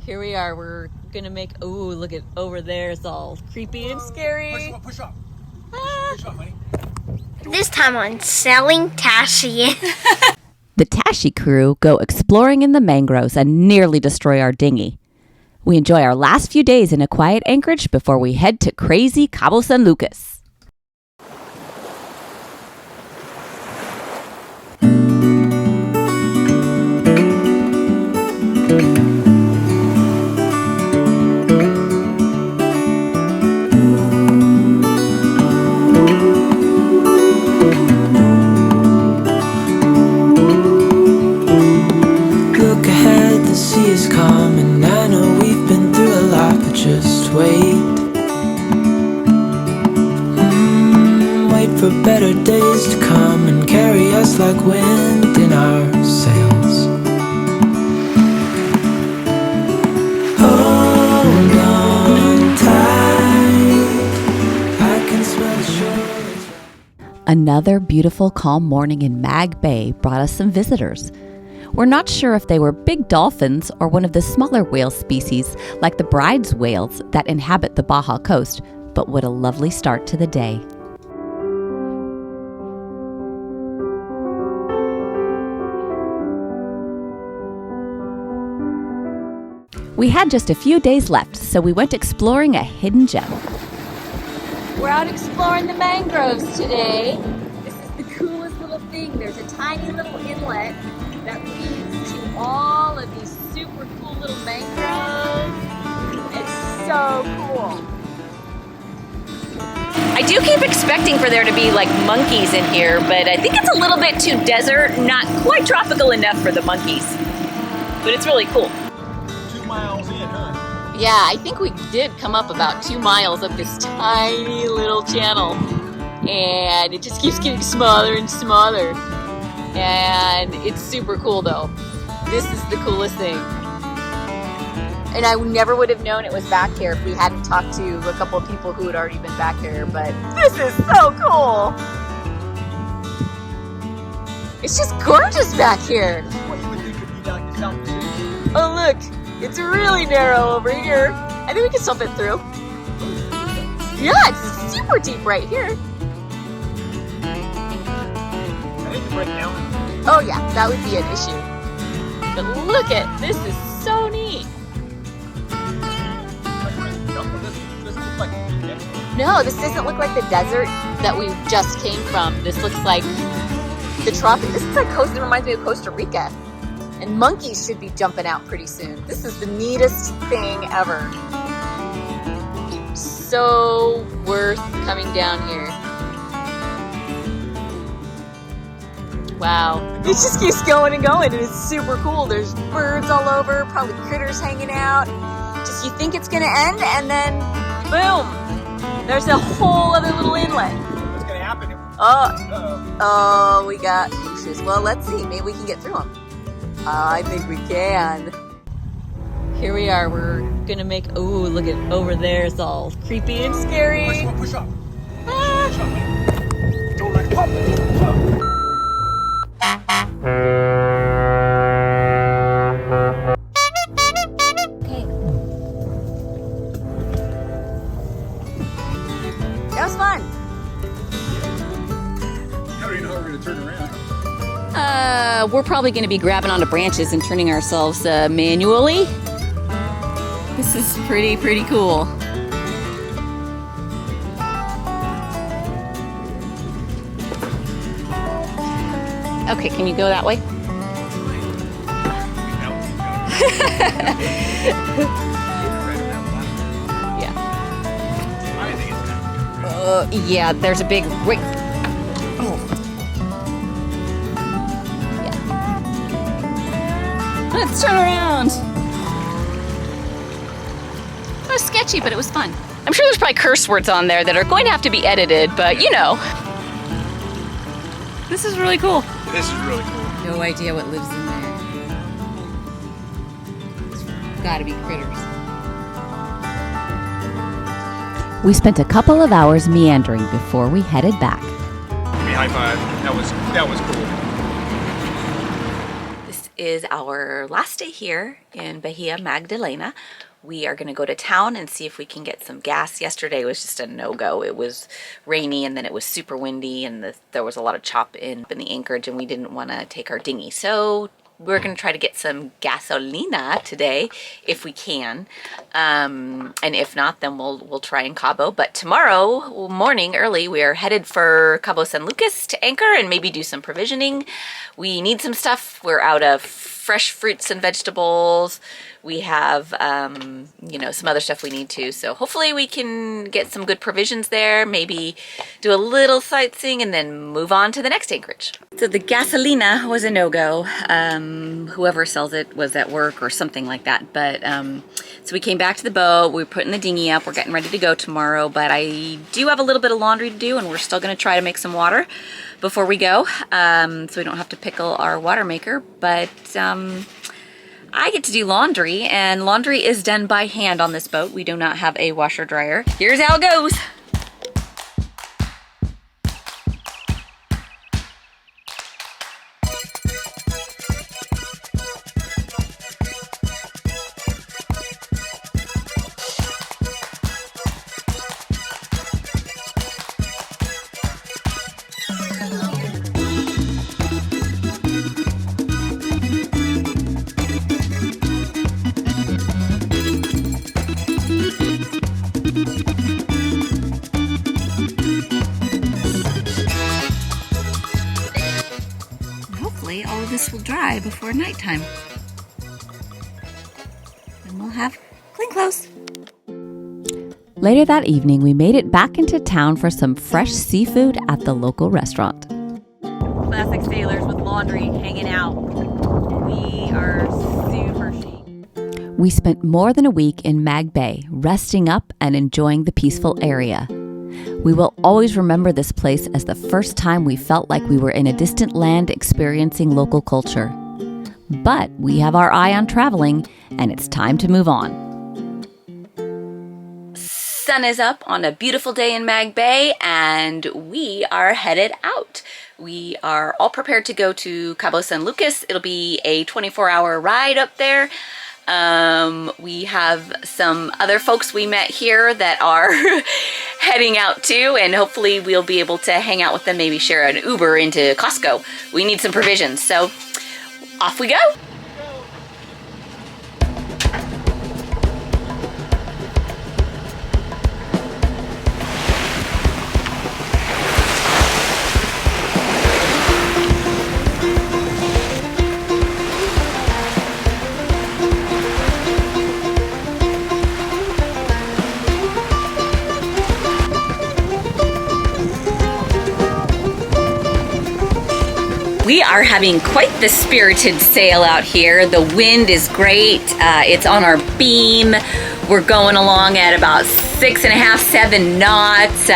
Here we are. We're gonna make. Oh, look at over there. It's all creepy and scary. Push up. Push up, honey. This time on Selling Tashi. The Tashi crew go exploring in the mangroves and nearly destroy our dinghy. We enjoy our last few days in a quiet anchorage before we head to crazy Cabo San Lucas. For better days to come and carry us like wind in our sails. Hold on tight, I can smell shores. Another beautiful calm morning in Mag Bay brought us some visitors. We're not sure if they were big dolphins or one of the smaller whale species like the bride's whales that inhabit the Baja coast, but what a lovely start to the day. We had just a few days left, so we went exploring a hidden gem. We're out exploring the mangroves today. This is the coolest little thing. There's a tiny little inlet that leads to all of these super cool little mangroves. It's so cool. I do keep expecting for there to be like monkeys in here, but I think it's a little bit too desert, not quite tropical enough for the monkeys. But it's really cool. 2 miles in, huh? Yeah, I think we did come up about 2 miles up this tiny little channel. And it just keeps getting smaller and smaller. And it's super cool though. This is the coolest thing. And I never would have known it was back here if we hadn't talked to a couple of people who had already been back here, but this is so cool! It's just gorgeous back here! What you would think would be like the South Pacific. Oh look, it's really narrow over here. I think we can still fit through. Yeah, it's super deep right here. I think to break down. Oh yeah, that would be an issue. But look at, this is so neat. No, this doesn't look like the desert that we just came from. This looks like the tropic. This is like it reminds me of Costa Rica. And monkeys should be jumping out pretty soon. This is the neatest thing ever. So worth coming down here. Wow. It just keeps going and going and it's super cool. There's birds all over, probably critters hanging out. Just you think it's gonna end and then boom. There's a whole other little inlet. What's going to happen? Oh, we got bushes. Well, let's see. Maybe we can get through them. I think we can. Here we are. We're going to make... Oh, look at over there. It's all creepy and scary. Push up. Ah. Push up, honey. Go like pop. That was fun. How do you know how we're going to turn around? We're probably going to be grabbing onto branches and turning ourselves manually. This is pretty cool. Okay, can you go that way? Yeah, there's a big rig. Oh. Yeah. Let's turn around. It was sketchy, but it was fun. I'm sure there's probably curse words on there that are going to have to be edited, but you know. This is really cool. This is really cool. No idea what lives in there. It's gotta be critters. We spent a couple of hours meandering before we headed back. Give me a high five. That was cool. This is our last day here in Bahia Magdalena. We are going to go to town and see if we can get some gas. Yesterday was just a no-go. It was rainy and then it was super windy and there was a lot of chop in the anchorage and we didn't want to take our dinghy. So we're going to try to get some gasolina today if we can. And if not, then we'll try in Cabo. But tomorrow morning early, we are headed for Cabo San Lucas to anchor and maybe do some provisioning. We need some stuff. We're out of fresh fruits and vegetables. We have, you know, some other stuff we need to. So hopefully we can get some good provisions there, maybe do a little sightseeing and then move on to the next anchorage. So the gasolina was a no-go. Whoever sells it was at work or something like that. But so we came back to the boat. We're putting the dinghy up. We're getting ready to go tomorrow. But I do have a little bit of laundry to do and we're still going to try to make some water before we go, so we don't have to pickle our water maker. But I get to do laundry, and laundry is done by hand on this boat. We do not have a washer dryer. Here's how it goes. Hopefully all of this will dry before nighttime. And we'll have clean clothes. Later that evening, we made it back into town for some fresh seafood at the local restaurant. Classic sailors with laundry hanging out. We are super chic. We spent more than a week in Mag Bay, resting up and enjoying the peaceful area. We will always remember this place as the first time we felt like we were in a distant land experiencing local culture. But we have our eye on traveling, and it's time to move on. Sun is up on a beautiful day in Mag Bay, and we are headed out. We are all prepared to go to Cabo San Lucas. It'll be a 24-hour ride up there. We have some other folks we met here that are heading out too, and hopefully we'll be able to hang out with them, maybe share an Uber into Costco. We need some provisions, so off we go. We are having quite the spirited sail out here. The wind is great. It's on our beam. We're going along at about 6.5, 7 knots.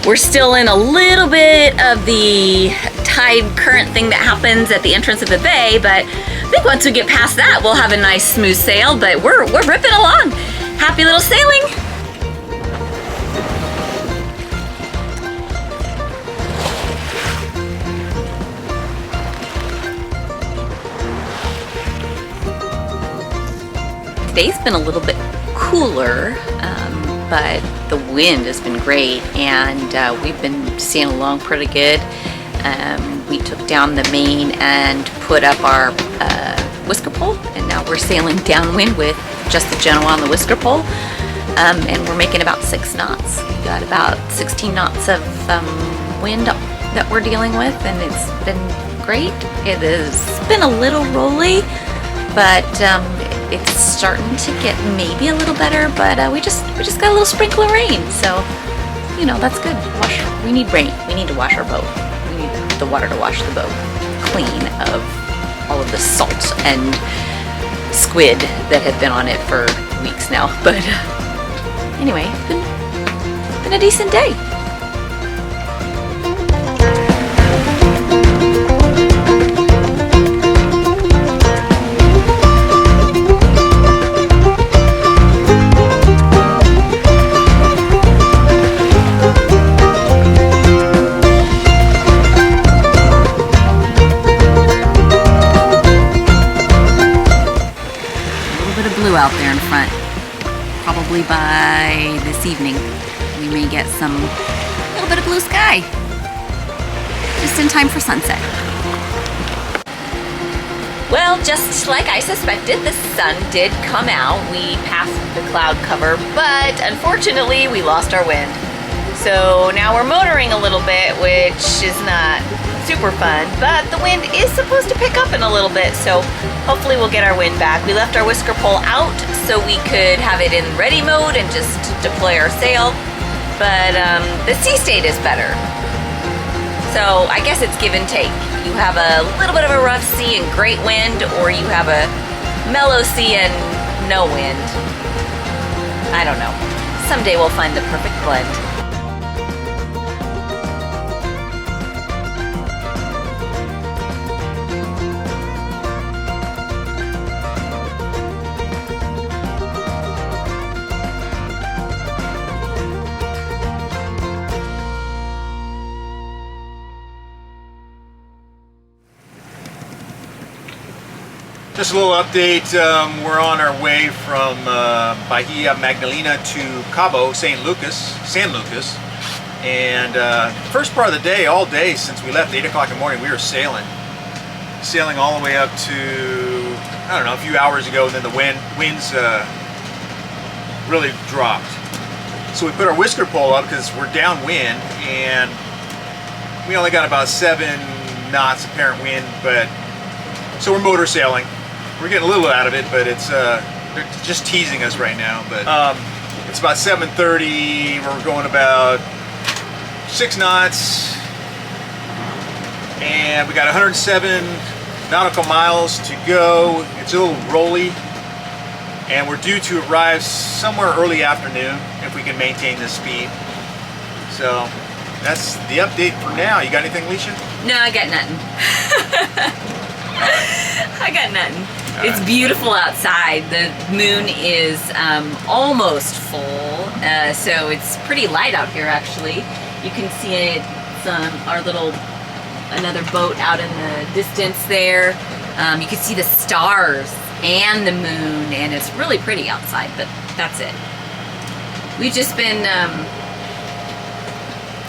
We're still in a little bit of the tide current thing that happens at the entrance of the bay, but I think once we get past that, we'll have a nice smooth sail, but we're ripping along. Happy little sailing. Today's been a little bit cooler, but the wind has been great, and we've been sailing along pretty good. We took down the main and put up our whisker pole, and now we're sailing downwind with just the Genoa on the whisker pole, and we're making about 6 knots. We got about 16 knots of wind that we're dealing with, and it's been great. It has been a little rolly, but it's starting to get maybe a little better, but we just got a little sprinkle of rain, so you know, that's good. We need rain. We need to wash our boat. We need the water to wash the boat clean of all of the salt and squid that had been on it for weeks now. But anyway, it's been a decent day. bit of blue out there in front. Probably by this evening, we may get a little bit of blue sky. Just in time for sunset. Well, just like I suspected, the sun did come out. We passed the cloud cover, but unfortunately we lost our wind. So now we're motoring a little bit, which is not super fun, but the wind is supposed to pick up in a little bit, so hopefully we'll get our wind back. We left our whisker pole out so we could have it in ready mode and just deploy our sail, but the sea state is better. So I guess it's give and take. You have a little bit of a rough sea and great wind, or you have a mellow sea and no wind. I don't know. Someday we'll find the perfect blend. Just a little update. We're on our way from Bahia Magdalena to Cabo San Lucas, and first part of the day, all day since we left 8 o'clock in the morning, we were sailing all the way up to, I don't know, a few hours ago, and then the winds really dropped. So we put our whisker pole up because we're downwind, and we only got about 7 knots apparent wind, but so we're motor sailing. We're getting a little out of it, but it's they're just teasing us right now. But it's about 7:30. We're going about 6 knots, and we got 107 nautical miles to go. It's a little rolly, and we're due to arrive somewhere early afternoon if we can maintain this speed. So that's the update for now. You got anything, Alicia? No, I got nothing. I got nothing. It's beautiful outside. The moon is almost full, so it's pretty light out here actually. You can see it, another boat out in the distance there. You can see the stars and the moon, and it's really pretty outside, but that's it. We've just been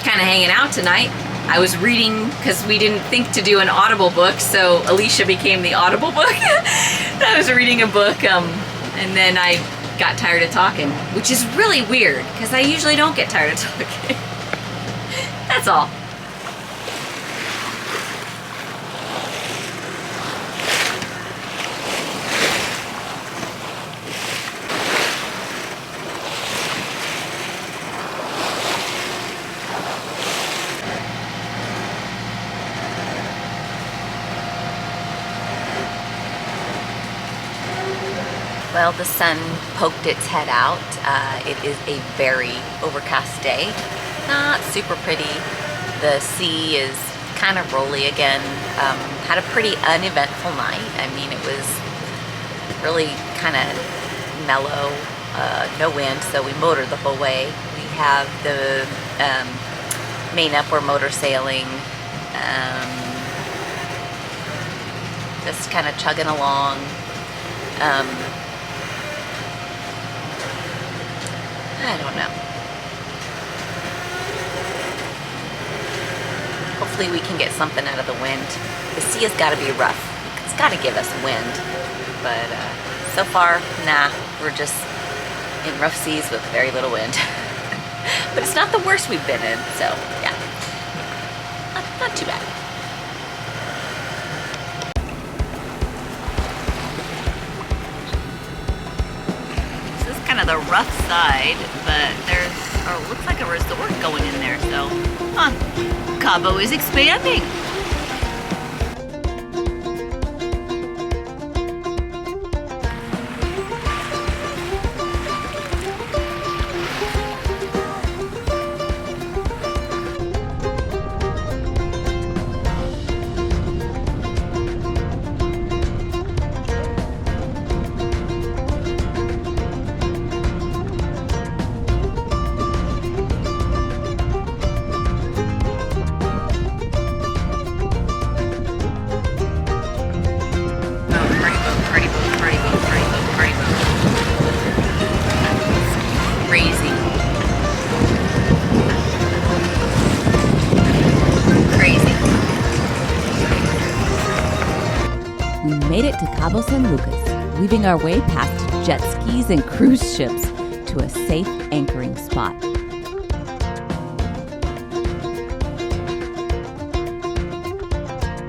kind of hanging out tonight. I was reading because we didn't think to do an Audible book, so Alicia became the Audible book. I was reading a book, and then I got tired of talking, which is really weird because I usually don't get tired of talking. That's all. Well, the sun poked its head out. It is a very overcast day. Not super pretty. The sea is kind of rolly again. Had a pretty uneventful night. I mean, it was really kind of mellow, no wind, so we motored the whole way. We have the main up, we're motor sailing, just kind of chugging along. I don't know. Hopefully we can get something out of the wind. The sea has got to be rough. It's got to give us wind. But so far, nah, we're just in rough seas with very little wind. But it's not the worst we've been in, so yeah. Not too bad. Kind of the rough side, but looks like a resort going in there, so Cabo is expanding. Cabo San Lucas, weaving our way past jet skis and cruise ships to a safe anchoring spot.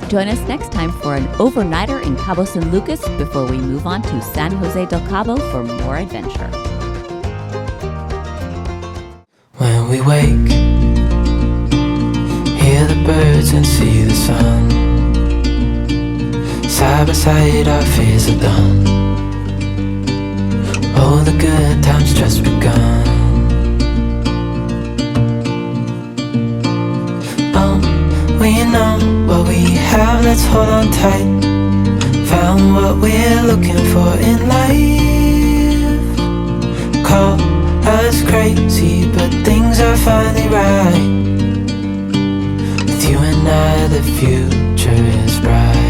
Join us next time for an overnighter in Cabo San Lucas before we move on to San Jose del Cabo for more adventure. When we wake, hear the birds and see the sun. Side by side our fears are done. Oh, the good times just begun. We know what we have, let's hold on tight. Found what we're looking for in life. Call us crazy, but things are finally right. With you and I, the future is bright.